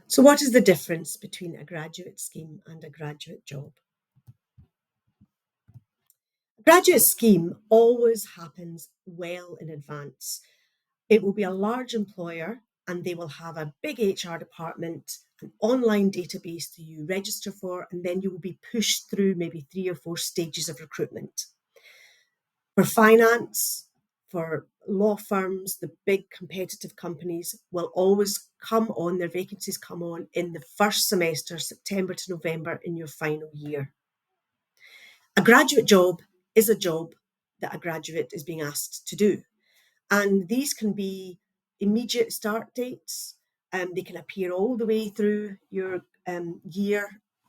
So, what is the difference between a graduate scheme and a graduate job? A graduate scheme always happens well in advance. It will be a large employer and they will have a big HR department, an online database that you register for, and then you will be pushed through maybe 3 or 4 stages of recruitment. For finance, for law firms, the big competitive companies will always come on, their vacancies come on in the first semester, September to November, in your final year. A graduate job is a job that a graduate is being asked to do. And these can be immediate start dates. They can appear all the way through your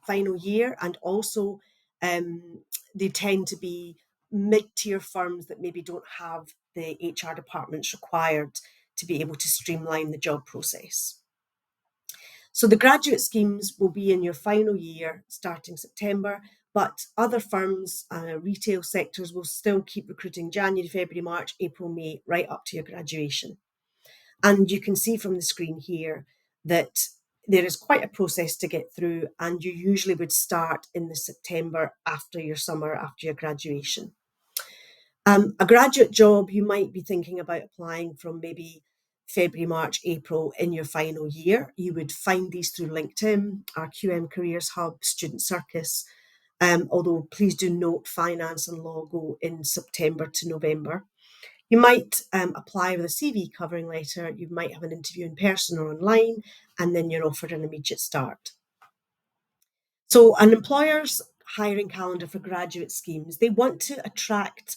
final year, and also they tend to be mid-tier firms that maybe don't have the HR departments required to be able to streamline the job process. So the graduate schemes will be in your final year starting September, but other firms, retail sectors will still keep recruiting January, February, March, April, May, right up to your graduation. And you can see from the screen here that there is quite a process to get through, and you usually would start in the September after your summer, after your graduation. A graduate job, you might be thinking about applying from maybe February, March, April in your final year. You would find these through LinkedIn, our QM Careers Hub, Student Circus, although please do note finance and law go in September to November. You might apply with a CV covering letter, you might have an interview in person or online, and then you're offered an immediate start. So an employer's hiring calendar for graduate schemes, they want to attract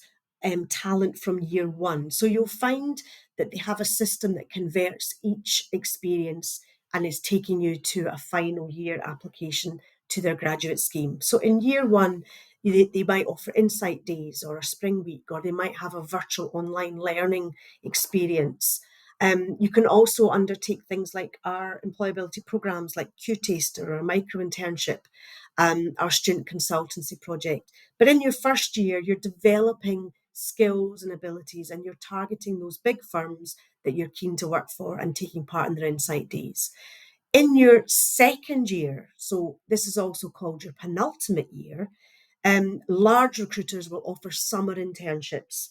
talent from year one. So you'll find that they have a system that converts each experience and is taking you to a final year application to their graduate scheme. So in year one, they might offer insight days or a spring week, or they might have a virtual online learning experience. You can also undertake things like our employability programs like QTaster or a micro internship, our student consultancy project. But in your first year, you're developing skills and abilities, and you're targeting those big firms that you're keen to work for and taking part in their insight days. In your second year, so this is also called your penultimate year, large recruiters will offer summer internships,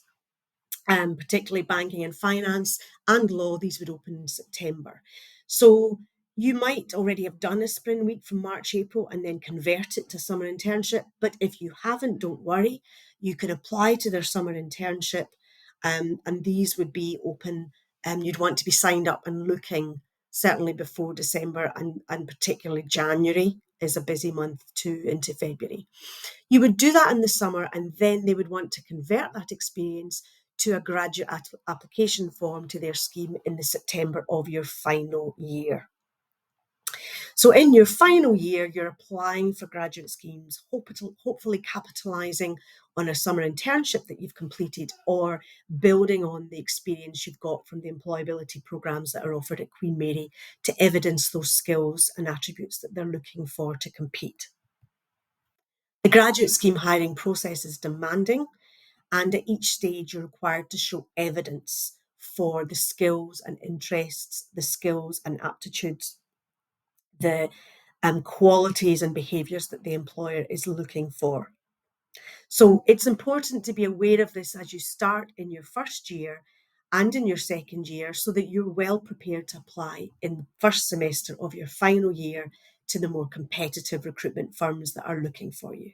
particularly banking and finance and law. These would open in September. So you might already have done a spring week from March, April, and then convert it to summer internship. But if you haven't, don't worry. You can apply to their summer internship, and these would be open. You'd want to be signed up and looking certainly before December, and particularly January is a busy month too, into February. You would do that in the summer, and then they would want to convert that experience to a graduate application form to their scheme in the September of your final year. So in your final year, you're applying for graduate schemes, hopefully capitalising on a summer internship that you've completed, or building on the experience you've got from the employability programmes that are offered at Queen Mary to evidence those skills and attributes that they're looking for to compete. The graduate scheme hiring process is demanding, and at each stage you're required to show evidence for the skills and interests, the skills and aptitudes, the qualities and behaviours that the employer is looking for. So it's important to be aware of this as you start in your first year and in your second year, so that you're well prepared to apply in the first semester of your final year to the more competitive recruitment firms that are looking for you.